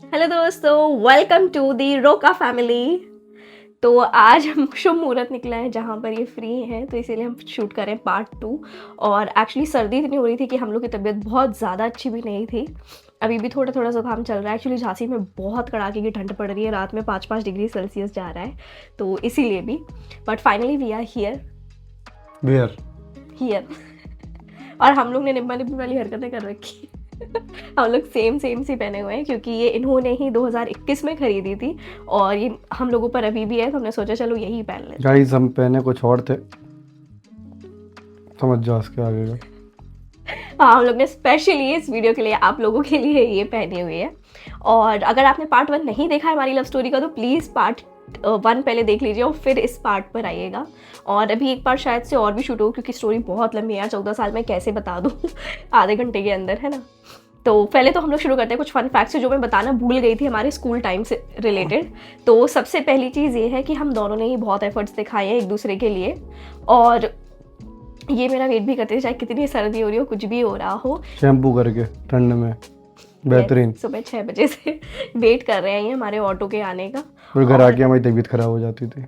Hello दोस्तों, welcome to the रोका family. तो आज हम शुभ मुहूर्त निकला है जहाँ पर ये फ्री हैं, तो इसीलिए हम शूट करें पार्ट 2। और एक्चुअली सर्दी इतनी हो रही थी कि हम लोग की तबीयत बहुत ज़्यादा अच्छी भी नहीं थी। अभी भी थोड़ा थोड़ा ज़ुकाम चल रहा है। एक्चुअली झांसी में बहुत कड़ाके की ठंड पड़ रही है, रात में 5-5 डिग्री सेल्सियस जा रहा है, तो इसीलिए भी। But finally we are where here. और हम लोग ने निब्बा निब्बी वाली हरकतें कर रखी। हम लोग सेम सी पहने हुए हैं क्योंकि ये इन्होंने ही 2021 में खरीदी थी और ये हम लोगों पर अभी भी है, तो हमने सोचा चलो यही पहन लेते गाइस, हम पहने कुछ और थे, समझ जाओ उसके आगे का। हैं। हाँ, हम लोग ने स्पेशली इस वीडियो के लिए आप लोगों के लिए ये पहनी हुई है। और अगर आपने पार्ट 1 नहीं देखा है हमारी लव स्टोरी का, तो प्लीज़ पार्ट 1 पहले देख लीजिए और फिर इस पार्ट पर आइएगा। और अभी एक पार्ट शायद से और भी शूट हो क्योंकि स्टोरी बहुत लंबी है यार, 14 साल में कैसे बता दूँ आधे घंटे के अंदर, है ना। तो पहले तो हम लोग शुरू करते हैं कुछ फन फैक्ट्स जो मैं बताना भूल गई थी हमारे स्कूल टाइम से रिलेटेड। तो सबसे पहली चीज़ ये है कि हम दोनों ने ही बहुत एफर्ट्स दिखाए हैं एक दूसरे के लिए, और ये मेरा वेट भी करते हैं चाहे कितनी सर्दी हो रही हो, कुछ भी हो रहा हो। शैम्पू करके ठंड में बेहतरीन। सुबह 6 बजे से वेट कर रहे हैं ये हमारे ऑटो के आने का। फिर घर और आके हमारी तबीयत खराब हो जाती थी।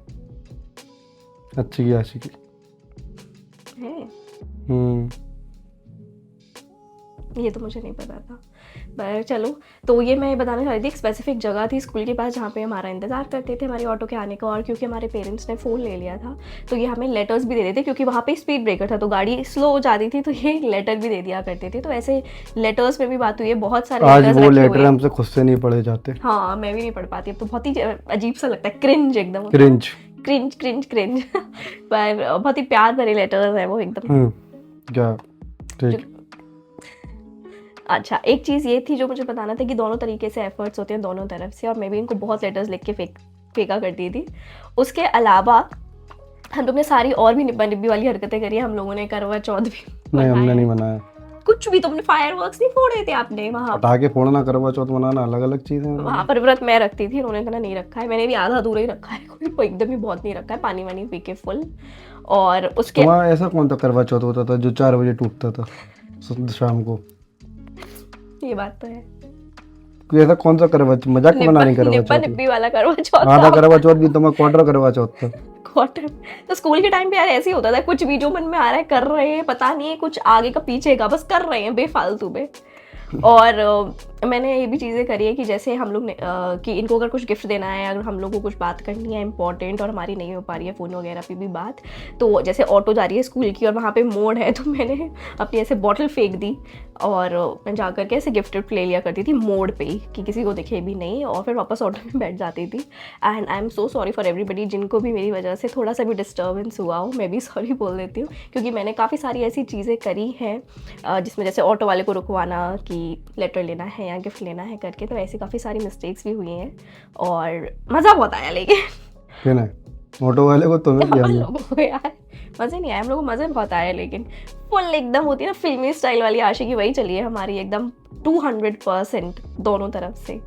अच्छी की आशिकी। है, ये तो मुझे नहीं पता था, पर चलो। तो ये मैं बताना चाह रही थी, एक स्पेसिफिक जगह थी स्कूल के पास जहाँ पे हमारा इंतज़ार करते थे हमारे ऑटो के आने का। और क्योंकि हमारे पेरेंट्स ने फ़ोन ले लिया था तो ये हमें लेटर्स भी दे देते, क्योंकि वहाँ पे स्पीड ब्रेकर था तो गाड़ी स्लो हो जाती थी, तो ये लेटर भी दे दिया करते थे। तो ऐसे लेटर्स में भी बात हुई है, बहुत सारे आज लेटर्स वो रखे हुए लेटर हैं। हमसे खुद से नहीं पढ़े जाते। हाँ, मैं भी नहीं पढ़ पाती अब तो, बहुत ही अजीब सा लगता है, क्रिंज एकदम क्रिंज। क्रिंज क्रिंज क्रिंज पर बहुत ही प्यार भरे लेटर्स है वो एकदम। क्या ठीक। अच्छा, एक चीज़ ये थी जो मुझे बताना था कि दोनों तरीके से एफर्ट्स होते हैं दोनों तरफ से, और मैं भी इनको बहुत लेटर्स लिख के फेंका करती थी। उसके अलावा हम लोग ने सारी और भी निब्बा निब्बी वाली हरकतें करी है। हम लोगों ने करवा चौथ भी नहीं, हमने मनाया नहीं है। मनाया। कुछ भी, तुमने फायरवर्क्स नहीं फोड़े थे आपने वहाँ? पटाखे फोड़ना, करवा चौथ मनाना अलग अलग चीजें हैं। वहाँ पर व्रत मैं रखती थी, उन्होंने इतना नहीं रखा है, मैंने भी आधा अधूरा ही रखा है, कोई एकदम ही बहुत नहीं रखा है, पानी वानी पी के फुल। और उसके तुम्हारा ऐसा कौन सा करवा चौथ होता था जो 4 बजे टूटता था शाम को? ये बात तो है, कोई ऐसा कौन सा करवा चौथ, मजाक बना नहीं करवा निब्बा चौथ? निब्बी वाला करवा चौथ आधा था। करवा चौथ भी तुम्हारा क्वार्टर करवा चौथ था। क्वार्टर। तो स्कूल के टाइम पे यार ऐसे ही होता था, कुछ भी जो मन में आ रहा है कर रहे हैं, पता नहीं है कुछ आगे का पीछे का, बस कर रहे हैं बेफालतू में। और मैंने ये भी चीज़ें करी है कि जैसे हम लोग ने कि इनको अगर कुछ गिफ्ट देना है, अगर हम लोग को कुछ बात करनी है इंपॉर्टेंट और हमारी नहीं हो पा रही है फ़ोन वगैरह पे भी बात, तो जैसे ऑटो जा रही है स्कूल की और वहाँ पे मोड़ है, तो मैंने अपनी ऐसे बॉटल फेंक दी और मैं जा करके ऐसे गिफ्ट ले लिया करती थी मोड़ पे ही, कि किसी को दिखे भी नहीं, और फिर वापस ऑटो में बैठ जाती थी। And I am so sorry for everybody जिनको भी मेरी वजह से थोड़ा सा भी डिस्टर्बेंस हुआ हो, मैं भी सॉरी बोल देती हूँ, क्योंकि मैंने काफ़ी सारी ऐसी चीज़ें करी हैं जिसमें जैसे ऑटो वाले को रुकवाना कि लेटर लेना है या गिफ्ट लेना है करके, तो ऐसी काफ़ी सारी मिस्टेक्स भी हुई हैं और मज़ा बहुत आया लेकिन क्या ना ऑटो वाले को तुम्हें किया हम नहीं? लोगों को यार मज़े नहीं आए, हम लोगों को मज़े बहुत आए, लेकिन फुल एकदम होती है ना फिल्मी स्टाइल वाली आशिकी, वही चली है हमारी एकदम 200% दोनों तरफ से।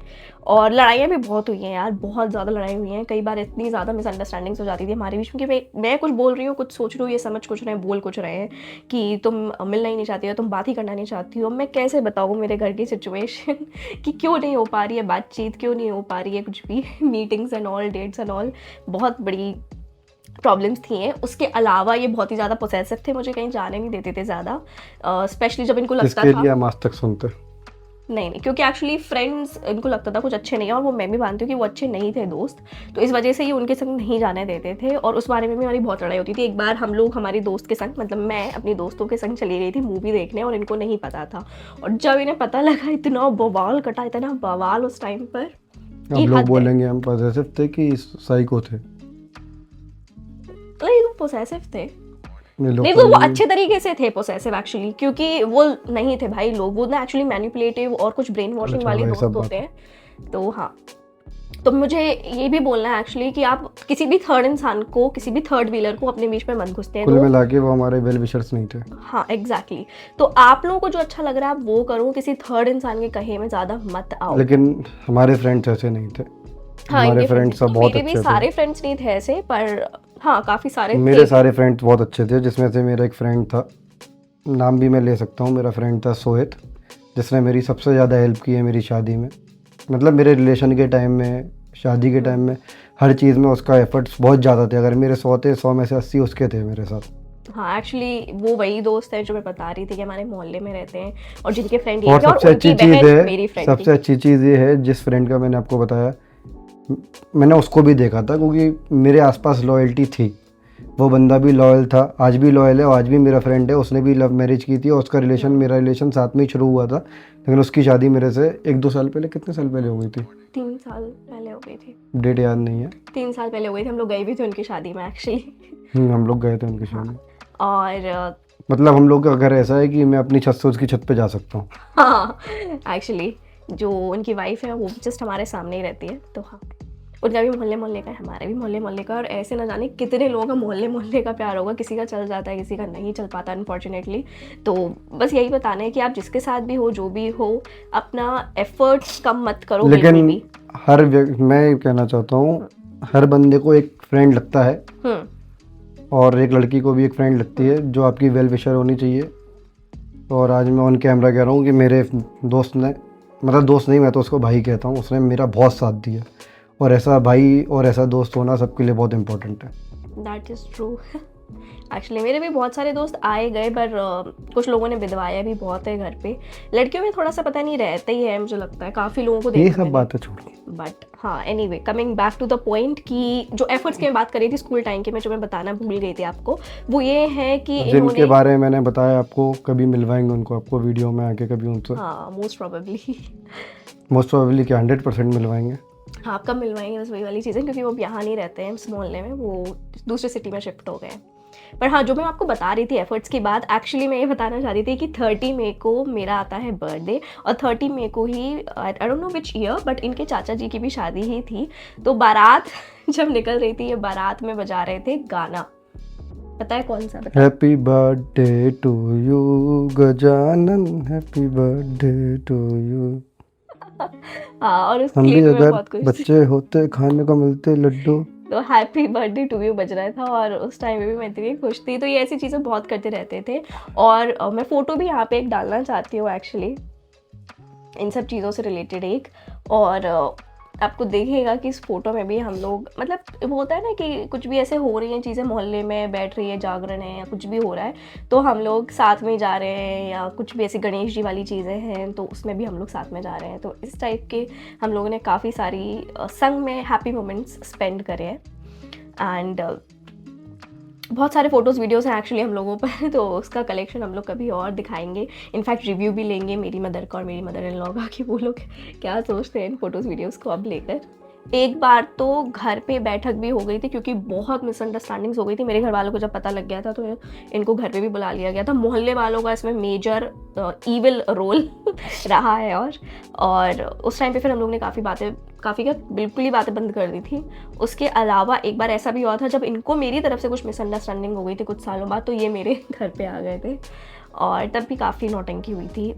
और लड़ाइयाँ भी बहुत हुई हैं यार, बहुत ज़्यादा लड़ाई हुई हैं, कई बार इतनी ज़्यादा मिसअंडरस्टैंडिंग्स हो जाती थी हमारे बीच में कि मैं कुछ बोल रही हूँ, कुछ सोच रही हूँ, ये समझ कुछ रहे हैं, बोल कुछ रहे हैं कि तुम मिलना ही नहीं चाहती हो, तुम बात ही करना नहीं चाहती हो। मैं कैसे बताऊँ मेरे घर की सिचुएशन कि क्यों नहीं हो पा रही है बातचीत, क्यों नहीं हो पा रही है कुछ भी, meetings and all, dates and all, बहुत बड़ी प्रॉब्लम्स थी हैं। उसके अलावा ये बहुत ही ज़्यादा पोसेसिव थे, मुझे कहीं जाने नहीं देते थे ज़्यादा, स्पेशली जब इनको लगता इसके था लिए हम आज तक सुनते। नहीं, क्योंकि एक्चुअली फ्रेंड्स इनको लगता था कुछ अच्छे नहीं है, और वो मैं भी मानती हूँ कि वो अच्छे नहीं थे दोस्त, तो इस वजह से ये उनके संग नहीं जाने देते थे, और उस बारे में भी हमारी बहुत लड़ाई होती थी। एक बार हम लोग हमारी दोस्त के संग, मतलब मैं अपनी दोस्तों के संग चली गई थी मूवी देखने, और इनको नहीं पता था, और जब इन्हें पता लगा इतना बवाल कटा, इतना बवाल उस टाइम पर अब कि लोग हद है। बोलेंगे हम पॉजिटिव थे कि साइको थे। नहीं, वो पोसेसिव थे, ये लोग नहीं वो अच्छे तरीके से थे पोसेसिव एक्चुअली, क्योंकि वो नहीं थे भाई लोग, वो ना एक्चुअली मैनिपुलेटिव और कुछ ब्रेन वॉशिंग अच्छा, वाले वही दोस्त सब होते हैं। तो हाँ, तो मुझे ये भी बोलना है एक्चुअली कि आप किसी भी थर्ड इंसान को, किसी भी थर्ड व्हीलर को अपने बीच में मत घुसते हैं। कुल तो मिला के वो हमारे वेल विशर्स नहीं थे। हाँ एग्जैक्टली, तो आप लोगों को जो अच्छा लग रहा है आप वो करो, किसी थर्ड इंसान के कहे में ज़्यादा मत आओ। लेकिन हमारे फ्रेंड्स ऐसे नहीं थे। हाँ, हमारे इनके फ्रेंड्स सब बहुत मेरे भी अच्छे सारे थे। फ्रेंड्स नहीं थे ऐसे, पर हाँ काफ़ी सारे मेरे थे। सारे फ्रेंड्स बहुत अच्छे थे, जिसमें से मेरा एक फ्रेंड था, नाम भी मैं ले सकता हूँ, मेरा फ्रेंड था सोहित, जिसने मेरी सबसे ज़्यादा हेल्प की है मेरी शादी में। मतलब मेरे रिलेशन के टाइम में, शादी के टाइम में, हर चीज़ में उसका एफर्ट्स बहुत ज़्यादा थे। अगर मेरे 100 थे, 100 में से 80 उसके थे मेरे साथ। हाँ एक्चुअली वो वही दोस्त है जो मैं बता रही थी कि हमारे मोहल्ले में रहते हैं और जिनके फ्रेंड ये और थे और सबसे उनकी अच्छी चीज़ बहन है, मेरी फ्रेंड सबसे थी। अच्छी चीज़ ये है, जिस फ्रेंड का मैंने आपको बताया, मैंने उसको भी देखा था, क्योंकि मेरे आसपास लॉयल्टी थी। वो बंदा भी लॉयल था, आज भी लॉयल है, और आज भी मेरा फ्रेंड है। उसने भी लव मैरिज की थी और उसका रिलेशन, मेरा रिलेशन साथ में ही शुरू हुआ था, लेकिन उसकी शादी मेरे से 1-2 साल पहले, कितने साल पहले हो गई थी? 3 साल पहले हो गई थी। डेट याद नहीं है। 3 साल पहले हो गई थी, हम लोग गए भी थे उनकी शादी में एक्चुअली। हम लोग गए थे उनकी शादी। और मतलब हम लोग का घर ऐसा है कि मैं अपनी छत से उसकी छत पे जा सकता हूँ। हाँ एक्चुअली जो उनकी वाइफ है वो जस्ट हमारे सामने ही रहती है, तो हाँ उनका भी मोहल्ले मोहल्ले का है, हमारा भी मोहल्ले मोहल्ले का। और ऐसे ना जाने कितने लोगों का मोहल्ले मोहल्ले का प्यार होगा, किसी का चल जाता है, किसी का नहीं चल पाता अनफॉर्चुनेटली। तो बस यही बताना है कि आप जिसके साथ भी हो, जो भी हो, अपना एफर्ट्स कम मत करो बिल्कुल लेकिन भी। मैं ये कहना चाहता हूँ, हर बंदे को एक फ्रेंड लगता है, और एक लड़की को भी एक फ्रेंड लगती है जो आपकी वेल विशर होनी चाहिए। और आज मैं ऑन कैमरा कह रहा हूँ कि मेरे दोस्त ने, मतलब दोस्त नहीं, मैं तो उसको भाई कहता हूँ, उसने मेरा बहुत साथ दिया। और ऐसा भाई और ऐसा दोस्त होना सबके लिए बहुत इम्पोर्टेंट है। That is true. एक्चुअली मेरे भी बहुत सारे दोस्त आए गए, पर कुछ लोगों ने विधवाया भी बहुत है घर पे। लड़कियों में थोड़ा सा पता नहीं रहता ही है, मुझे लगता है काफ़ी लोगों को ये देखा सब बातें छोड़ो। बट हाँ anyway coming back to the point कि जो एफर्ट्स की मैं बात कर रही थी स्कूल टाइम के, मैं जो मैं बताना भूल गई थी आपको, वो ये है कि जिनके इन्होंने, बारे में मैंने बताया आपको, कभी मिलवाएंगे उनको आपको वीडियो में आके कभी उनसे। हाँ मोस्ट प्रोबेबली मोस्ट प्रोबेबली क्या 100% मिलवाएंगे। हाँ आप कब मिलवाएंगे, बस वही वाली चीज़ें, क्योंकि वो अब यहाँ नहीं रहते हैं इस मोहल्ले में, वो दूसरे सिटी में शिफ्ट हो गए हैं। पर हाँ जो मैं आपको बता रही थी एफर्ट्स की बात, एक्चुअली मैं ये बताना चाह रही थी कि 30 मई को मेरा आता है बर्थडे, और 30 मई को ही I don't know which year, but इनके चाचा जी की भी शादी ही थी। तो बारात जब निकल रही थी, ये बारात में बजा रहे थे गाना, पता है कौन सा? बता। Happy birthday to you Gajanan, happy birthday to you. हाँ और उस हम भी क्लिप में अगर बहुत खुश थी। बच्चे होते, खाने को मिलते लड्डू। तो हैप्पी बर्थडे टू यू बज रहा था, और उस टाइम में भी मैं इतनी खुश थी। तो ये ऐसी चीज़ें बहुत करते रहते थे। और मैं फ़ोटो भी यहाँ पे एक डालना चाहती हूँ एक्चुअली, इन सब चीज़ों से रिलेटेड एक। और आपको देखिएगा कि इस फोटो में भी हम लोग, मतलब वो होता है ना कि कुछ भी ऐसे हो रही हैं चीज़ें, मोहल्ले में बैठ रही है, जागरण है, या कुछ भी हो रहा है, तो हम लोग साथ में जा रहे हैं, या कुछ भी ऐसी गणेश जी वाली चीज़ें हैं तो उसमें भी हम लोग साथ में जा रहे हैं। तो इस टाइप के हम लोगों ने काफ़ी सारी संग में हैप्पी मोमेंट्स स्पेंड करे हैं। एंड बहुत सारे फ़ोटोज़ वीडियोज़ हैं एक्चुअली हम लोगों पर, तो उसका कलेक्शन हम लोग कभी और दिखाएंगे। इनफैक्ट रिव्यू भी लेंगे मेरी मदर का और मेरी मदर इन लॉ का, कि वो लोग क्या सोचते हैं इन फ़ोटोज़ वीडियोज़ को अब लेकर। एक बार तो घर पे बैठक भी हो गई थी, क्योंकि बहुत मिसअंडरस्टैंडिंग्स हो गई थी। मेरे घर वालों को जब पता लग गया था तो इनको घर पे भी बुला लिया गया था। मोहल्ले वालों का इसमें मेजर ईविल रोल रहा है। और उस टाइम पे फिर हम लोग ने काफ़ी क्या बिल्कुल ही बातें बंद कर दी थी। उसके अलावा एक बार ऐसा भी हुआ था जब इनको मेरी तरफ से कुछ मिसअंडरस्टैंडिंग हो गई थी कुछ सालों बाद, तो ये मेरे घर पे आ गए थे, और तब भी काफ़ी नौटंकी हुई थी।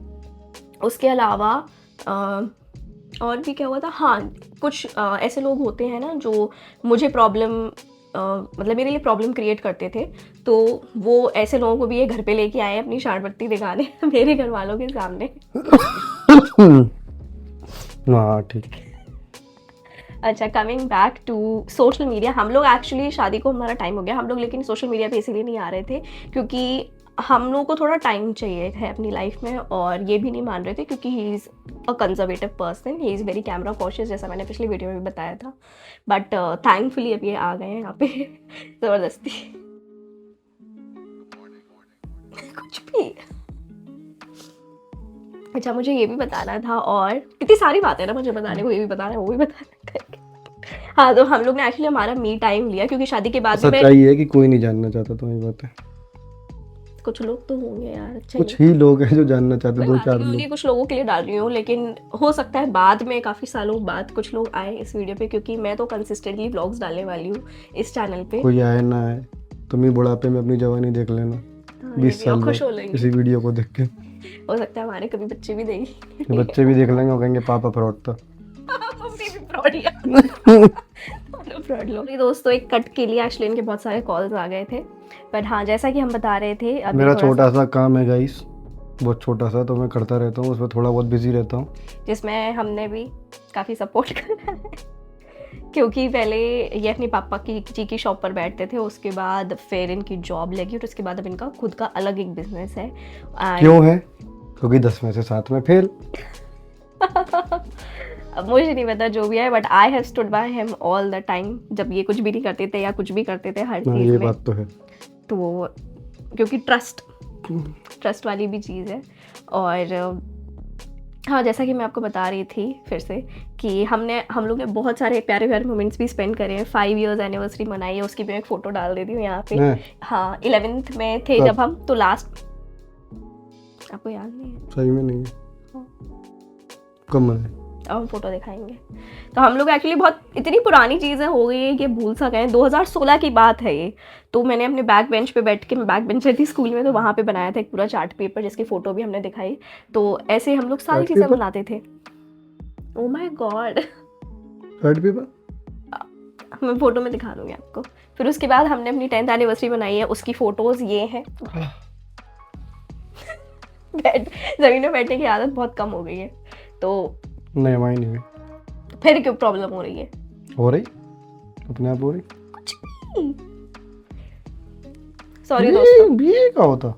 उसके अलावा और भी क्या हुआ था, हाँ कुछ ऐसे लोग होते हैं ना जो मुझे प्रॉब्लम, मतलब मेरे लिए प्रॉब्लम क्रिएट करते थे, तो वो ऐसे लोगों को भी ये घर पे लेके आए अपनी शान पट्टी दिखाने मेरे घर वालों के सामने। हाँ ठीक। अच्छा coming back to social media, हम लोग एक्चुअली शादी को हमारा टाइम हो गया हम लोग, लेकिन सोशल मीडिया पे इसीलिए नहीं आ रहे थे क्योंकि हम लोग को थोड़ा टाइम चाहिए है अपनी लाइफ में, और ये भी नहीं मान रहे थे क्योंकि he is a conservative person, he is very camera cautious, जैसा मैंने पिछली वीडियो में भी बताया था। बट थैंकफुली अब ये आ गए हैं यहाँ पे ज़बरदस्ती कुछ भी। अच्छा मुझे ये भी बताना था, और कितनी सारी बातें ना मुझे बताने को, ये भी बताना है वो भी बताना करके। हाँ तो हम लोग ने एक्चुअली हमारा मी टाइम लिया, क्योंकि शादी के बाद में सच्चाई है कि कोई नहीं जानना चाहता तुम्हारी बातें। कुछ लोग तो होंगे यार, अच्छा कुछ ही लोग हैं जो जानना चाहते, 2-4 मैं लोग। कुछ लोगों के लिए डाल रही हूँ, लेकिन हो सकता है बाद में काफ़ी सालों बाद कुछ लोग आए इस वीडियो पे, क्योंकि मैं तो कंसिस्टेंटली व्लॉग्स डालने वाली हूँ इस चैनल पे। कोई आए ना आए, तुम ही बुढ़ापे में अपनी जवानी देख लेना 20 साल खुश हो में लेंगे, इसी वीडियो को देख के। हो सकता है हमारे कभी बच्चे भी देंगे बच्चे भी देख लेंगे और कहेंगे पापा फ्रॉड था। फ्रॉड लोग। दोस्तों एक कट के लिए एक्चुअली इनके बहुत सारे कॉल्स आ गए थे, पर हाँ जैसा कि हम बता रहे थे अभी मेरा छोटा सा काम है गाइस, बहुत छोटा सा, तो मैं करता रहता हूँ, उसमें थोड़ा बहुत बिजी रहता हूँ। जिसमें हमने भी काफ़ी सपोर्ट करा है क्योंकि पहले ये अपने पापा की जी की शॉप पर बैठते थे, उसके बाद फिर इनकी जॉब लगी और उसके बाद अब इनका खुद का अलग एक बिजनेस है। क्यों है? क्योंकि 10 में से 7 में फेल। अब मुझे नहीं पता जो भी है, but I have stood by him all the time, जब ये कुछ भी नहीं करते थे या कुछ भी करते थे हर चीज़ ये में। बात तो है। तो क्योंकि ट्रस्ट वाली भी चीज़ है। और हाँ, जैसा कि मैं आपको बता रही थी फिर से कि हम लोग ने बहुत सारे प्यारे प्यारे मोमेंट्स भी स्पेंड करे हैं। 5 years एनिवर्सरी मनाई है, उसकी भी मैं एक फ़ोटो डाल देती हूँ यहाँ पे। हाँ, 11th में थे जब हम, तो लास्ट, आपको याद नहीं है? सही में नहीं है। कब मनाए? अब हम फोटो दिखाएंगे। तो हम लोग एक्चुअली बहुत इतनी पुरानी चीज़ें हो गई है कि भूल सा गए। 2016 की बात है ये। तो मैंने अपने बैक बेंच पे बैठ के, मैं बैक बेंचर थी स्कूल में, तो वहाँ पे बनाया था एक पूरा चार्ट पेपर जिसकी फ़ोटो भी हमने दिखाई। तो ऐसे हम लोग सारी चीज़ें बनाते थे। Oh my God, chart paper मैं फ़ोटो में दिखा दूँगी आपको। फिर उसके बाद हमने अपनी 10th एनिवर्सरी बनाई है, उसकी फ़ोटोज़ ये हैं। ज़मीन में बैठने की आदत बहुत कम हो गई है, तो नहीं हमारी नहीं हुई। फिर क्यों प्रॉब्लम हो रही है? हो रही, अपने आप हो रही। कुछ नहीं, सॉरी दोस्तों। ये क्या होता?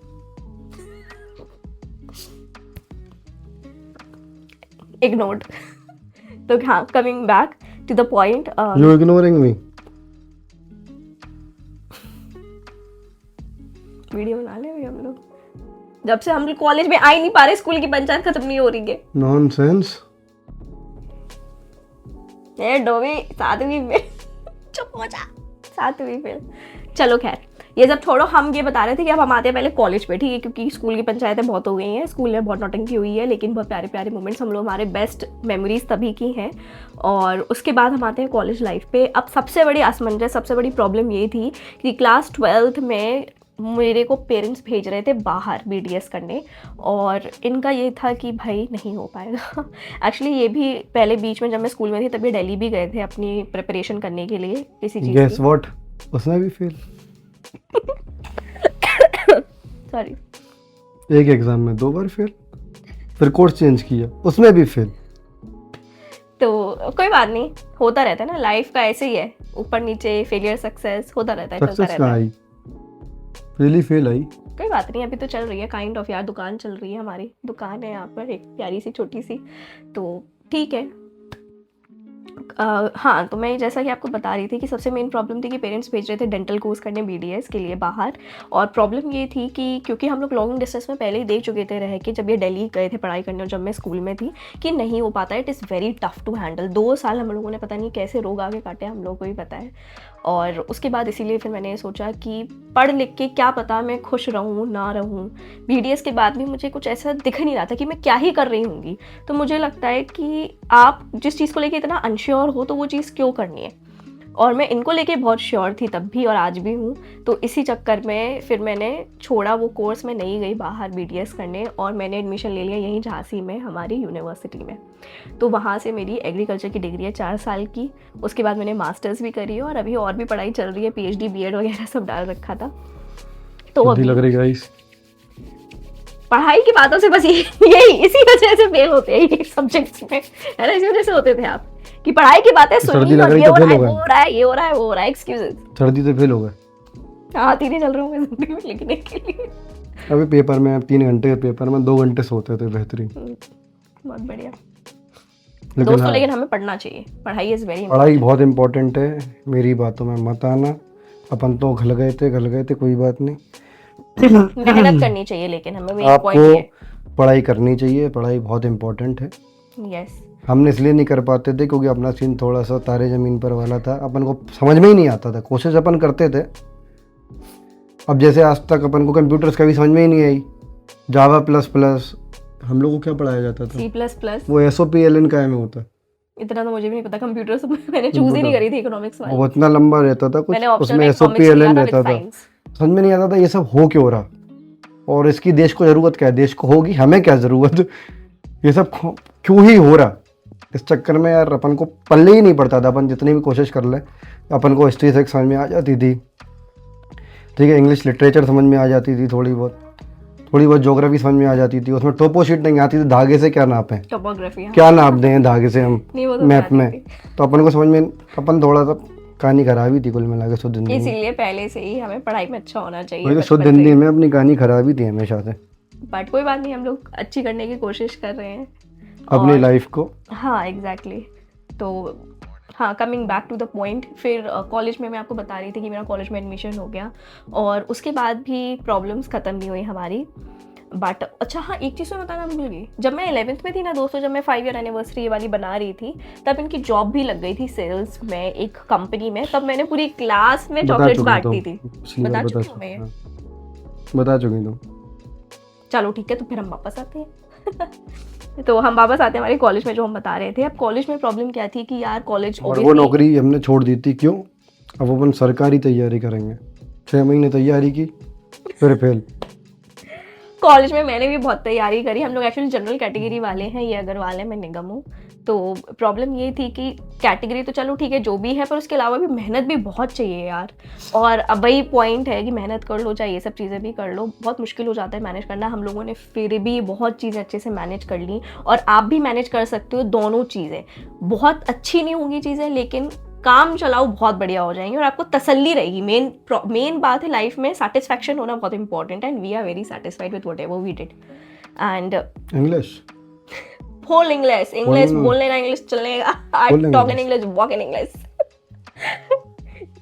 इग्नोर्ड। तो हाँ, coming back to the point, you ignoring me. Video बना ले अभी हम लोग। जब से हम लोग कॉलेज में आ ही नहीं पा रहे, स्कूल की पंचायत खत्म नहीं हो रही है। नॉनसेंस। ये डोबी 7वीं फेल। चुप हो जा, 7वीं फेल। चलो खैर, ये जब छोड़ो, हम ये बता रहे थे कि अब हम आते हैं पहले कॉलेज पे, ठीक है? क्योंकि स्कूल की पंचायतें बहुत हो गई हैं, स्कूल में बहुत नौटंकी हुई है, लेकिन बहुत प्यारे प्यारे मोमेंट्स हम लोग, हमारे बेस्ट मेमोरीज तभी की हैं। और उसके बाद हम आते हैं कॉलेज लाइफ पे। अब सबसे बड़ी असमंजस, सबसे बड़ी प्रॉब्लम ये थी कि क्लास 12th में मेरे को पेरेंट्स भेज रहे थे बाहर BDS करने, और इनका ये था कि भाई नहीं हो पाएगा। एक्चुअली ये भी पहले बीच में जब मैं स्कूल में थी तभी दिल्ली भी गए थे अपनी प्रिपरेशन करने के लिए किसी चीज़ की। गेस व्हाट, उसमें भी फेल। सॉरी, एक एग्जाम में 2 बार फेल, फिर कोर्स चेंज किया, उसमें भी फेल। तो कोई बात नहीं, होता रहता है ना, लाइफ का ऐसे ही है, ऊपर नीचे, फेलियर सक्सेस होता रहता है, चलता सक्सेस रहता कहाँ है। आई? पहली फेल आई। कोई बात नहीं, अभी तो चल रही है काइंड ऑफ यार, दुकान चल रही है, हमारी दुकान है यहाँ पर एक प्यारी सी छोटी सी, तो ठीक है। हाँ, तो मैं जैसा कि आपको बता रही थी कि सबसे मेन प्रॉब्लम थी कि पेरेंट्स भेज रहे थे डेंटल कोर्स करने BDS के लिए बाहर। और प्रॉब्लम ये थी कि क्योंकि हम लोग लॉन्ग डिस्टेंस में पहले ही देख चुके थे रह के, जब ये दिल्ली गए थे पढ़ाई करने और जब मैं स्कूल में थी, कि नहीं हो पाता है, it is very tough to handle. 2 साल हम लोगों ने पता नहीं कैसे रोग आगे काटे, हम लोगों को ही पता है। और उसके बाद इसीलिए फिर मैंने सोचा कि पढ़ लिख के क्या पता मैं खुश रहूँ ना रहूँ। BDS के बाद भी मुझे कुछ ऐसा दिख नहीं रहा था कि मैं क्या ही कर रही हूँगी। तो मुझे लगता है कि आप जिस चीज़ को लेके इतना अनश्योर हो तो वो चीज़ क्यों करनी है, और मैं इनको लेके बहुत श्योर थी तब भी और आज भी हूँ। तो इसी चक्कर में फिर मैंने छोड़ा वो कोर्स, मैं नहीं गई बाहर BDS करने, और मैंने एडमिशन ले लिया यहीं झांसी में हमारी यूनिवर्सिटी में। तो वहाँ से मेरी एग्रीकल्चर की डिग्री है 4 साल की। उसके बाद मैंने मास्टर्स भी करी है और अभी और भी पढ़ाई चल रही है, PhD BEd वगैरह सब डाल रखा था। तो अभी लग रही गाइस, पढ़ाई की बातों से बस यही इसी वजह से फेल होते हैं ये सब्जेक्ट्स में, है ना? इसी वजह से होते थे आप कि पढ़ाई की बातें सुनी और ये हो रहा है, वो हो रहा है, ये हो रहा है, वो हो रहा है, एक्सक्यूजेस। सर्दी से फेल हो गए। हाँ, 3 ही चल रहा हूँ मैं जिंदगी में लिखने के लिए। अभी पेपर में, अब 3 घंटे के पेपर में 2 घंटे सोते थे, बेहतरीन। बहुत बढ़िया लेकिन दोस्तों, लेकिन हमें पढ़ना चाहिए, पढ़ाई इज वेरी पढ़ाई बहुत इंपॉर्टेंट है, मेरी बातों में मत आना। अपन तो घल गए थे, कोई बात नहीं। मेहनत करनी चाहिए, लेकिन हमें वही पॉइंट है, आपको पढ़ाई करनी चाहिए, पढ़ाई बहुत इंपॉर्टेंट है। यस। हमने इसलिए नहीं कर पाते थे क्योंकि अपना सीन थोड़ा सा तारे ज़मीन पर वाला था, अपन को समझ में ही नहीं आता था, कोशिश अपन करते थे। अब जैसे आज तक अपन को कंप्यूटर्स का भी समझ में ही नहीं आई, Java++, हम लोग को क्या पढ़ाया जाता था? C++। वो SOPLN का में होता है। इतना तो मुझे भी नहीं पता, कंप्यूटर से मैंने चूज ही नहीं करी थी, इकोनॉमिक्स वाली। वो इतना लंबा रहता था कुछ, मैंने ऑप्शन उसमें में SOPLN रहता था, समझ में नहीं आता था ये सब हो क्यों रहा, और इसकी देश को ज़रूरत क्या है, देश को होगी, हमें क्या ज़रूरत, ये सब क्यों ही हो रहा। इस चक्कर में यार अपन को पल्ले ही नहीं पड़ता था, अपन जितनी भी कोशिश कर ले। अपन को हिस्ट्री से समझ में आ जाती थी, ठीक है, इंग्लिश लिटरेचर समझ में आ जाती थी थोड़ी बहुत, थोड़ी बहुत ज्योग्राफी समझ में आ जाती थी, उसमें टोपो शीट नहीं आती थी, धागे से क्या नापें, टोपोग्राफी, क्या नाप दें धागे से हम नहीं वो तो मैप नहीं में। आती थी। तो अपन को समझ में, अपन थोड़ा सा कहानी खराब ही थी कुल मिला के शुद्ध हिंदी में। इसीलिए पहले से ही हमें पढ़ाई में अच्छा होना चाहिए वही तो, शुद्ध बचपन से हिंदी ही। में अपनी कहानी खराब ही थी हमेशा से, बट कोई बात नहीं, हम लोग अच्छी करने की कोशिश कर रहे हैं अपनी और लाइफ को। हाँ एग्जैक्टली। तो हाँ, coming back to the point, फिर कॉलेज में मैं आपको बता रही थी कि मेरा कॉलेज में एडमिशन हो गया और उसके बाद भी प्रॉब्लम्स ख़त्म नहीं हुई हमारी। बट अच्छा हाँ, एक चीज़ मैं बताना भूल गई, जब मैं 11th में थी ना दोस्तों, जब मैं 5 ईयर एनिवर्सरी वाली बना रही थी, तब इनकी जॉब भी लग गई थी सेल्स में एक कंपनी में। तब मैंने पूरी क्लास में चॉकलेट्स बांट दी थी। बता चुकी हूँ मैं ये? बता चुकी तुम। चलो ठीक है, तो फिर हम वापस आते हैं। तो हम वापस आते हैं हमारे कॉलेज में, जो हम बता रहे थे। अब कॉलेज में प्रॉब्लम क्या थी कि यार कॉलेज और वो नौकरी हमने छोड़ दी थी, क्यों? अब अपन सरकारी तैयारी करेंगे, 6 महीने तैयारी की फिर फेल। कॉलेज में मैंने भी बहुत तैयारी करी। हम लोग एक्चुअली जनरल कैटेगरी वाले हैं, ये अग्रवाल है, मैं निगम हूँ। तो प्रॉब्लम ये थी कि कैटेगरी तो चलो ठीक है जो भी है, पर उसके अलावा भी मेहनत भी बहुत चाहिए यार। और अब वही पॉइंट है कि मेहनत कर लो चाहे ये सब चीज़ें भी कर लो, बहुत मुश्किल हो जाता है मैनेज करना। हम लोगों ने फिर भी बहुत चीज़ें अच्छे से मैनेज कर ली, और आप भी मैनेज कर सकते हो दोनों चीज़ें। बहुत अच्छी नहीं होंगी चीज़ें, लेकिन काम चलाओ बहुत बढ़िया हो जाएंगे और आपको तसल्ली रहेगी। मेन बात है लाइफ में, सेटिस्फैक्शन होना बहुत इंपॉर्टेंट है, and we are very satisfied with whatever we did. And English full English बोलने ना, इंग्लिश चलेगा, I talk in English, walk in English.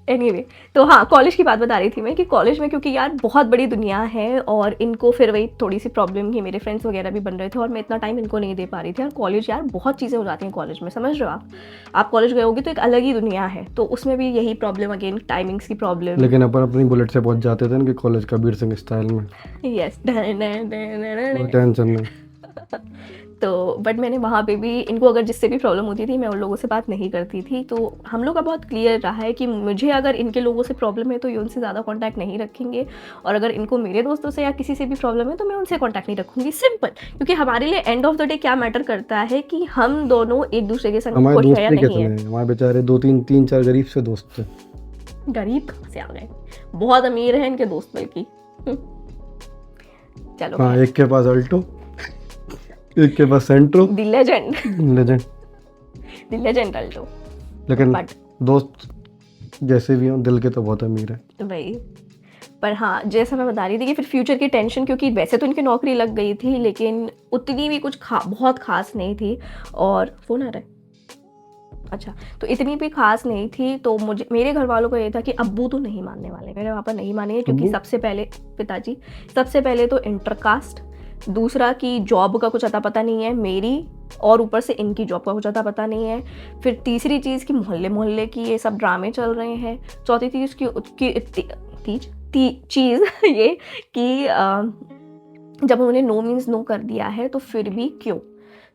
Anyway, तो हाँ, कॉलेज की बात बता रही थी मैं कि कॉलेज में क्योंकि यार बहुत बड़ी दुनिया है और इनको फिर वही थोड़ी सी प्रॉब्लम की, मेरे फ्रेंड्स वगैरह भी बन रहे थे और मैं इतना टाइम इनको नहीं दे पा रही थी। यार कॉलेज, यार बहुत चीज़ें हो जाती हैं कॉलेज में, समझ रहे हो आप कॉलेज गए होगे तो एक अलग ही दुनिया है। तो उसमें भी यही प्रॉब्लम, अगेन टाइमिंग्स की प्रॉब्लम। लेकिन अपन अपनी बुलेट से पहुंच जाते थे ना कि कॉलेज कबीर सिंह स्टाइल में, यस, टेंशन नहीं। तो बट मैंने वहाँ पे भी इनको, अगर जिससे भी प्रॉब्लम होती थी, मैं उन लोगों से बात नहीं करती थी। तो हम लोग का बहुत क्लियर रहा है कि मुझे अगर इनके लोगों से प्रॉब्लम है तो ये उनसे ज़्यादा कांटेक्ट नहीं रखेंगे, और अगर इनको मेरे दोस्तों से या किसी से भी प्रॉब्लम है तो मैं उनसे कांटेक्ट नहीं रखूँगी। सिंपल, क्योंकि हमारे लिए एंड ऑफ द डे क्या मैटर करता है कि हम दोनों एक दूसरे के संग खुश है या नहीं है। हमारे बेचारे 2-3 गरीब से दोस्त थे। गरीब कहाँ से आ गए, बहुत अमीर है इनके दोस्त बल्कि। चलो हाँ, एक के पास अल्टो, एक के पास सेंट्रो, द लेजेंड अल्टो। लेकिन But- दोस्त जैसे भी हों दिल के तो बहुत अमीर है वही। पर हाँ, जैसा मैं बता रही थी कि फिर फ्यूचर की टेंशन, क्योंकि वैसे तो इनकी नौकरी लग गई थी लेकिन उतनी भी कुछ बहुत खास नहीं थी। और फोन आ रहा है, अच्छा, तो इतनी भी खास नहीं थी। तो मुझे, मेरे घर वालों को ये था कि अब्बू तो नहीं मानने वाले, मेरे पापा नहीं मानेंगे, क्योंकि सबसे पहले पिताजी, सबसे पहले तो इंटरकास्ट, दूसरा कि जॉब का कुछ अता पता नहीं है मेरी, और ऊपर से इनकी जॉब का कुछ अता पता नहीं है। फिर तीसरी चीज़ कि मोहल्ले की ये सब ड्रामे चल रहे हैं। चौथी चीज़ चीज़ ये कि जब उन्होंने नो मीन्स नो कर दिया है तो फिर भी क्यों।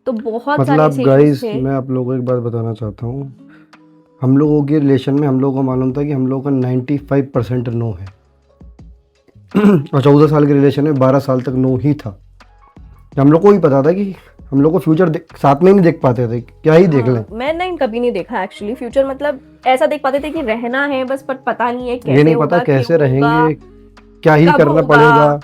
तो बहुत सारे मतलब गाइस, मैं आप लोगों को एक बात बताना चाहता हूँ, हम लोगों के रिलेशन में हम लोगों को मालूम था कि हम लोगों का 95% नो है और 14 साल के रिलेशन में 12 साल तक नो ही था। हम लोग को भी पता था कि हम लोग को फ्यूचर साथ में नहीं देख पाते थे, क्या ही देख लें। मैं नहीं, कभी नहीं देखा एक्चुअली फ्यूचर, मतलब ऐसा देख पाते थे कि रहना है बस, पर पता नहीं है कैसे, ये नहीं पता कैसे रहेंगे, क्या ही करना पड़ेगा,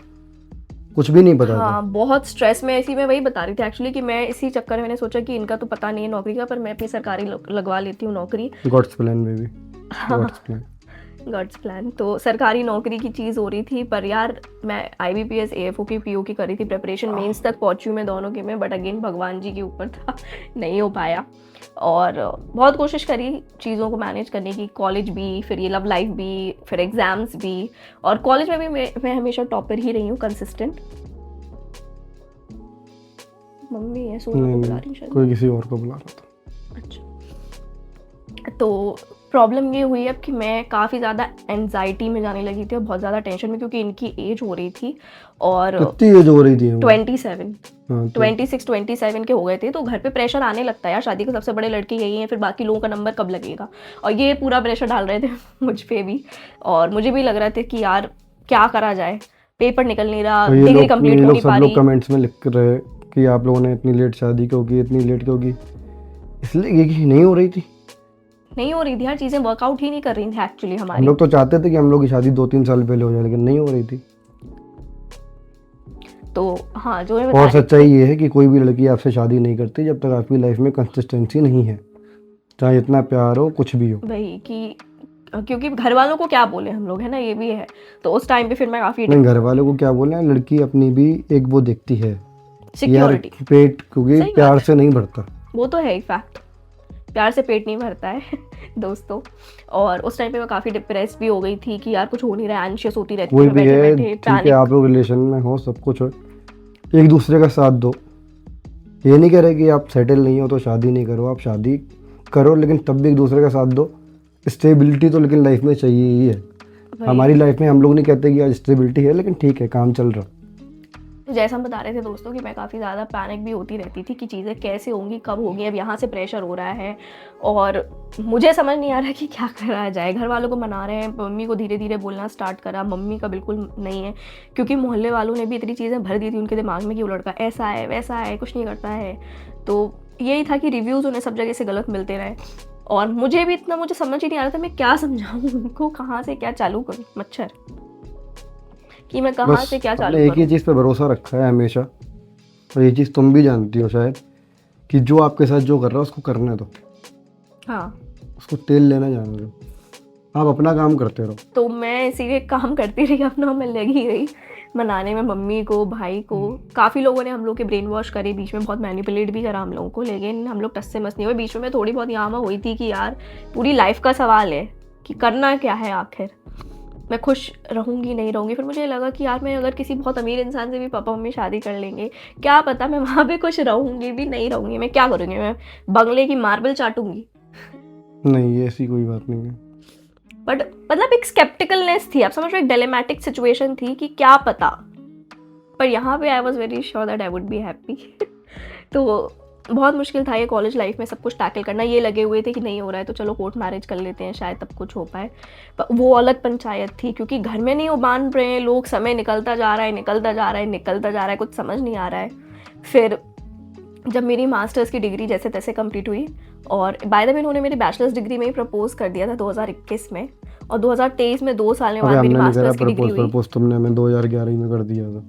कुछ भी नहीं पता था। हाँ, बहुत स्ट्रेस में, इसी में वही बता रही थी एक्चुअली कि मैं इसी चक्कर में मैंने सोचा कि इनका तो पता नहीं है नौकरी का, पर मैं अपनी सरकारी लगवा लेती हूँ नौकरी। God's plan baby, God's plan, God's plan. तो सरकारी नौकरी की चीज़ हो रही थी, पर यार मैं IBPS AFO की PO की करी थी प्रिपरेशन, मेंस तक पहुंची मैं दोनों की में, बट अगेन भगवान जी के ऊपर था, नहीं हो पाया। और बहुत कोशिश करी चीज़ों को मैनेज करने की, कॉलेज भी, फिर ये लव लाइफ भी, फिर एग्ज़ाम्स भी, और कॉलेज में भी मैं हमेशा टॉपर ही रही हूँ, कंसिस्टेंट। मम्मी है, सोना को बुला रही शायद, कोई किसी और को बुला रहा था। अच्छा, तो प्रॉब्लम ये हुई अब कि मैं काफ़ी ज़्यादा एंजाइटी में जाने लगी थी और बहुत ज़्यादा टेंशन में, क्योंकि इनकी एज हो रही थी और कितनी एज हो रही थी? 27, हाँ, 26-27 के हो गए थे। तो घर पे प्रेशर आने लगता है यार, शादी के सबसे बड़े लड़के यही हैं, फिर बाकी लोगों का नंबर कब लगेगा, और ये पूरा प्रेशर डाल रहे थे मुझ पे भी, और मुझे भी लग रहा था कि यार क्या करा जाए, पेपर निकल नहीं रहा, डिग्री कंप्लीट हो नहीं पा रही। सब लोग कमेंट्स में लिख रहे कि आप लोगों ने इतनी लेट शादी क्यों की, इतनी लेट क्यों की, इसलिए कि नहीं हो रही थी यार, चीज़ें वर्कआउट ही नहीं कर रही थी एक्चुअली हमारी। हम लोग तो चाहते थे कि हम लोग की शादी 2-3 साल पहले हो जाए, लेकिन नहीं हो रही थी। तो हाँ, जो मैं और बता रही सच्चाई ये है कि कोई भी लड़की आपसे शादी नहीं करती जब तक आपकी लाइफ में कंसिस्टेंसी नहीं है, चाहे इतना प्यार हो, कुछ भी हो। वही कि क्योंकि घर वालों को क्या बोले हम लोग, है ना, ये भी है। तो उस टाइम पे फिर मैं काफ़ी नहीं, घर वालों को क्या बोले, लड़की अपनी भी एक वो देखती है यार, सिक्योरिटी, पेट क्योंकि सही बात प्यार है। से नहीं भरता। वो तो है ही फैक्ट, प्यार से पेट नहीं भरता है दोस्तों। और उस टाइम पे मैं काफ़ी डिप्रेस भी हो गई थी कि यार कुछ हो नहीं रहा है, एंशियस होती रहती थी कोई मैं भी बैठे है, बैठे, ठीक है, पैनिक। आप लोग रिलेशन में हो, सब कुछ हो, एक दूसरे का साथ दो। ये नहीं कह रहे कि आप सेटल नहीं हो तो शादी नहीं करो, आप शादी करो, लेकिन तब भी एक दूसरे का साथ दो। स्टेबिलिटी तो लेकिन लाइफ में चाहिए ही है। हमारी लाइफ में हम लोग नहीं कहते कि आज स्टेबिलिटी है, लेकिन ठीक है, काम चल रहा। तो जैसा हम बता रहे थे दोस्तों कि मैं काफ़ी ज़्यादा पैनिक भी होती रहती थी कि चीज़ें कैसे होंगी, कब होंगी। अब यहाँ से प्रेशर हो रहा है और मुझे समझ नहीं आ रहा कि क्या करा जाए। घर वालों को मना रहे हैं, मम्मी को धीरे धीरे बोलना स्टार्ट करा, मम्मी का बिल्कुल नहीं है, क्योंकि मोहल्ले वालों ने भी इतनी चीज़ें भर दी थी उनके दिमाग में कि वो लड़का ऐसा है वैसा है, कुछ नहीं करता है। तो यही था कि रिव्यूज़ उन्हें सब जगह से गलत मिलते रहे और मुझे भी इतना, मुझे समझ ही नहीं आ रहा था मैं क्या समझाऊँ उनको, कहाँ से क्या चालू करूँ, मच्छर कि मैं कहाँ बस से क्या हमने चालू एक ही करूँ। चीज़ पे भरोसा रखा है हमेशा, और ये चीज़ तुम भी जानती हो शायद, कि जो आपके साथ जो कर रहा है उसको करने दो, हाँ, उसको तेल लेना जाने दो, आप अपना काम करते रहो। तो मैं इसीलिए काम करती रही अपना, मैं लगी रही मनाने में मम्मी को, भाई को। काफ़ी लोगों ने हम लोग के ब्रेन वॉश करे, बीच में बहुत मैनिपुलेट भी करा हम लोगों को, लेकिन हम लोग टस से मस नहीं हुए। बीच में मैं थोड़ी बहुत यहाँ हुई थी कि यार पूरी लाइफ का सवाल है कि करना क्या है आखिर, मैं खुश रहूँगी नहीं रहूँगी। फिर मुझे लगा कि यार मैं अगर किसी बहुत अमीर इंसान से भी पापा मम्मी शादी कर लेंगे, क्या पता मैं वहाँ पे खुश रहूँगी भी नहीं रहूँगी, मैं क्या करूँगी, मैं बंगले की मार्बल चाटूँगी। नहीं, ये ऐसी कोई बात नहीं है। बट मतलब एक स्केप्टिकलनेस थी, आप समझ रहे हो, एक डिलेमेटिक सिचुएशन थी कि क्या पता। पर यहाँ पे I was very sure that I would be happy. तो बहुत मुश्किल था ये कॉलेज लाइफ में सब कुछ टैकल करना। ये लगे हुए थे कि नहीं हो रहा है तो चलो कोर्ट मैरिज कर लेते हैं, शायद तब कुछ हो पाए। पर वो अलग पंचायत थी क्योंकि घर में नहीं वो मान रहे हैं लोग, समय निकलता जा रहा है, निकलता जा रहा है, निकलता जा रहा है, कुछ समझ नहीं आ रहा है। फिर जब मेरी मास्टर्स की डिग्री जैसे तैसे कंप्लीट हुई, और बाय द वे उन्होंने मेरी बैचलर्स डिग्री में ही प्रपोज कर दिया था 2021 में, और 2023 में 2 साल बाद मेरी मास्टर्स की डिग्री हुई। प्रपोज तुमने हमें 2011 में कर दिया था,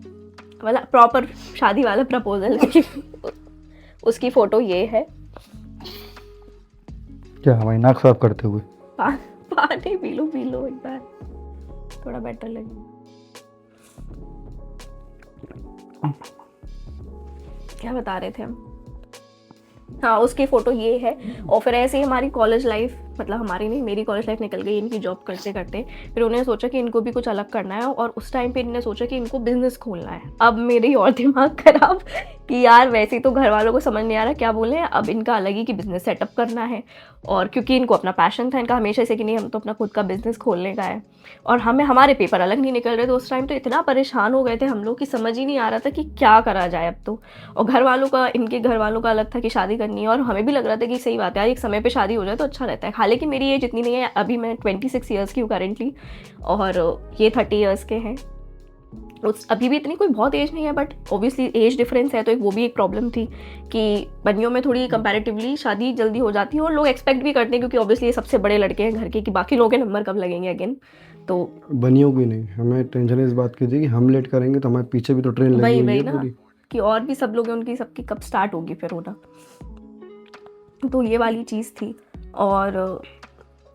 वाला प्रॉपर शादी वाला प्रपोजल। उसकी फोटो ये है। क्या हमारी नाक साफ करते हुए? पानी पी लो एक बार, थोड़ा बेटर लगे। क्या बता रहे थे हम? हाँ, उसकी फ़ोटो ये है। और फिर ऐसे ही हमारी कॉलेज लाइफ, मतलब हमारी नहीं, मेरी कॉलेज लाइफ निकल गई इनकी जॉब करते करते। फिर उन्होंने सोचा कि इनको भी कुछ अलग करना है, और उस टाइम पे इन्होंने सोचा कि इनको बिजनेस खोलना है। अब मेरी और दिमाग खराब कि यार वैसे ही तो घर वालों को समझ नहीं आ रहा क्या बोले, अब इनका अलग ही कि बिज़नेस सेटअप करना है। और क्योंकि इनको अपना पैशन था इनका हमेशा से कि नहीं हम तो अपना खुद का बिज़नेस खोलने का है, और हमें हमारे पेपर अलग नहीं निकल रहे। तो उस टाइम तो इतना परेशान हो गए थे हम लोग कि समझ ही नहीं आ रहा था कि क्या करा जाए अब तो। और घर वालों का, इनके घर वालों का अलग था कि शादी करनी है, और हमें भी लग रहा था कि सही बात है यार एक समय पे शादी हो जाए तो अच्छा रहता है। हालांकि मेरी एज इतनी नहीं है, अभी मैं 26 ईयर्स की हूँ करेंटली, और ये 30 ईयर्स के हैं। अभी भी इतनी कोई बहुत एज नहीं है, बट ऑब्वियसली एज डिफरेंस है तो वो भी एक प्रॉब्लम थी कि बनियों में थोड़ी कंपैरेटिवली शादी जल्दी हो जाती है, और लोग एक्सपेक्ट भी करते हैं क्योंकि ऑब्वियसली ये सबसे बड़े लड़के हैं घर के कि बाकी लोगों के नंबर कब लगेंगे अगेन। तो बनियों की नहीं, हमें टेंशन इस बात की थी कि हम लेट करेंगे तो हमारे पीछे भी तो ट्रेन लगी हुई वही है ना पूरी, कि और भी सब लोग हैं उनकी सबकी कब स्टार्ट होगी फिर होना। तो ये वाली चीज़ थी। और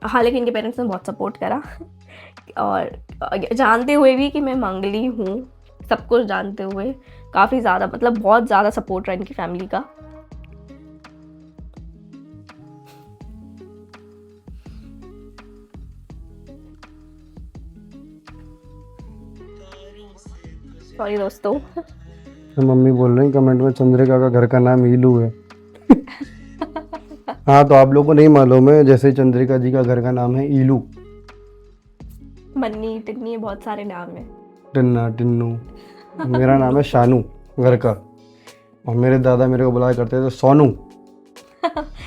हालांकि इनके पेरेंट्स ने बहुत सपोर्ट करा, और जानते हुए भी कि मैं मंगली हूँ, सब कुछ जानते हुए काफ़ी ज़्यादा, मतलब बहुत ज़्यादा सपोर्ट रहा इनकी फैमिली का। सॉरी दोस्तों। तो मम्मी बोल रही कमेंट में चंद्रिका का घर का नाम ईलू है। हाँ, तो आप लोगों को नहीं मालूम है, जैसे चंद्रिका जी का घर का नाम है ईलू, मन्नी टिन्नी बहुत सारे नाम हैं। टिन्ना, टिन्नू। मेरा नाम है शानू घर का, और मेरे दादा मेरे को बुलाया करते थे सोनू।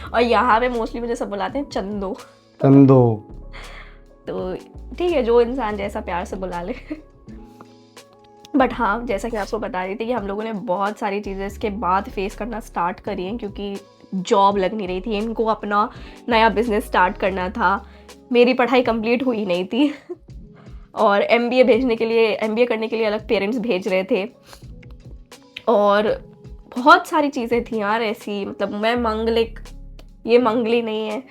और यहाँ पे मोस्टली मुझे सब बुलाते हैं चंदो। चंदो। तो ठीक है, जो इंसान जैसा प्यार से बुला ले। बट हाँ, जैसा कि आपको बता रही थी कि हम लोगों ने बहुत सारी चीज़ें इसके बाद फेस करना स्टार्ट करी हैं, क्योंकि जॉब लग नहीं रही थी, इनको अपना नया बिजनेस स्टार्ट करना था, मेरी पढ़ाई कंप्लीट हुई नहीं थी। और MBA करने के लिए अलग पेरेंट्स भेज रहे थे। और बहुत सारी चीज़ें थी यार ऐसी, मतलब मैं मंगलिक, ये मंगली नहीं है,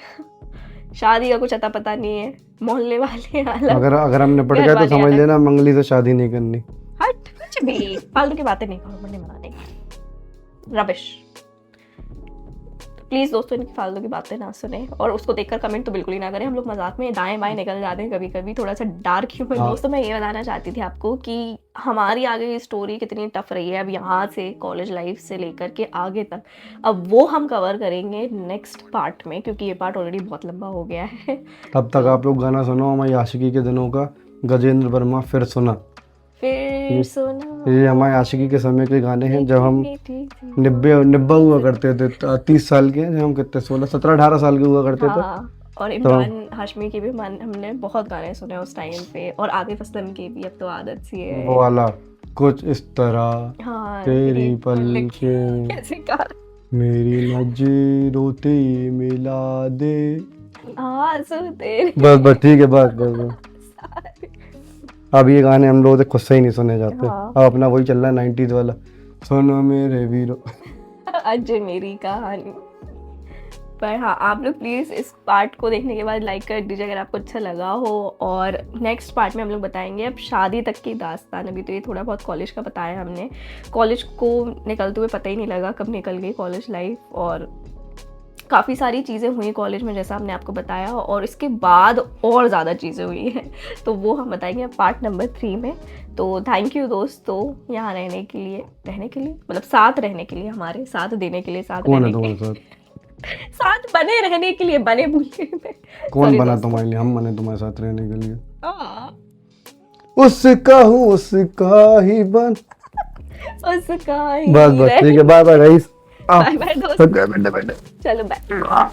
शादी का कुछ अता पता नहीं है, मोहल्ले वाले अलग, अगर हमने पढ़ घर गया तो वाले समझ अलग। लेना मंगली से शादी नहीं करनी। हट कुछ भी फालतू की बातें नहीं करो, मुझे मना नहीं, रबिश। प्लीज़ दोस्तों इनकी फालतू की बातें ना सुने, और उसको देखकर कमेंट तो बिल्कुल ही ना करें, हम लोग मजाक में दाएं बाएं निकल जाते हैं कभी कभी, थोड़ा सा डार्क ह्यूमर। हाँ। दोस्तों मैं ये बताना चाहती थी आपको कि हमारी आगे की स्टोरी कितनी टफ रही है अब यहाँ से, कॉलेज लाइफ से लेकर के आगे तक। अब वो हम कवर करेंगे नेक्स्ट पार्ट में, क्योंकि ये पार्ट ऑलरेडी बहुत लंबा हो गया है। तब तक आप लोग गाना सुनो हमारी आशिकी के दिनों का, गजेंद्र वर्मा फिर सुना। फिर सुना ये हमारे आशिकी के समय के गाने हैं जब हम मीठी सी- निब्बे हुआ करते थे, 30 साल के, जब हम कितने 16-17-18 साल के हुआ करते थे। हाँ, और इमरान हाशमी के भी हमने बहुत गाने सुने उस टाइम पे, और आतिफ असलम के भी, अब तो आदत सी है। वो वाला कुछ इस तरह हाँ, तेरी पल पलकें कैसे गा मेरी नजरों ते मिला दे। आंसू तेरे बस ठीक है, बस। अब ये गाने हम लोग खुद से ही नहीं सुने जाते। हाँ। अब अपना वही चल रहा है 90s वाला, सुनो मेरे वीरो। आज मेरी कहानी। पर हाँ, आप लोग प्लीज़ इस पार्ट को देखने के बाद लाइक कर दीजिए अगर आपको अच्छा लगा हो, और नेक्स्ट पार्ट में हम लोग बताएंगे अब शादी तक की दास्तान। अभी तो ये थोड़ा बहुत कॉलेज का बताया हमने, कॉलेज को निकलते हुए पता ही नहीं लगा कब निकल गई कॉलेज लाइफ, और काफ़ी सारी चीज़ें हुई कॉलेज में जैसा हमने आपको बताया, और इसके बाद और ज़्यादा चीज़ें हुई हैं, तो वो हम बताएंगे पार्ट नंबर 3 में। तो थैंक यू दोस्तों यहाँ रहने के लिए मतलब साथ रहने के लिए, हमारे साथ देने के लिए, साथ कौन है रहने तुम्हारे के साथ? साथ बने रहने के लिए, बने भूले में कौन Sorry बना दोस्तों। तुम्हारे लिए? हम बने तुम्हारे साथ रहने के लिए। हाँ, उसका हूँ उसका ही बन। उसका ही बस ठीक है, bye bye guys. Bye bye दोस्त, बैठे चलो बाय।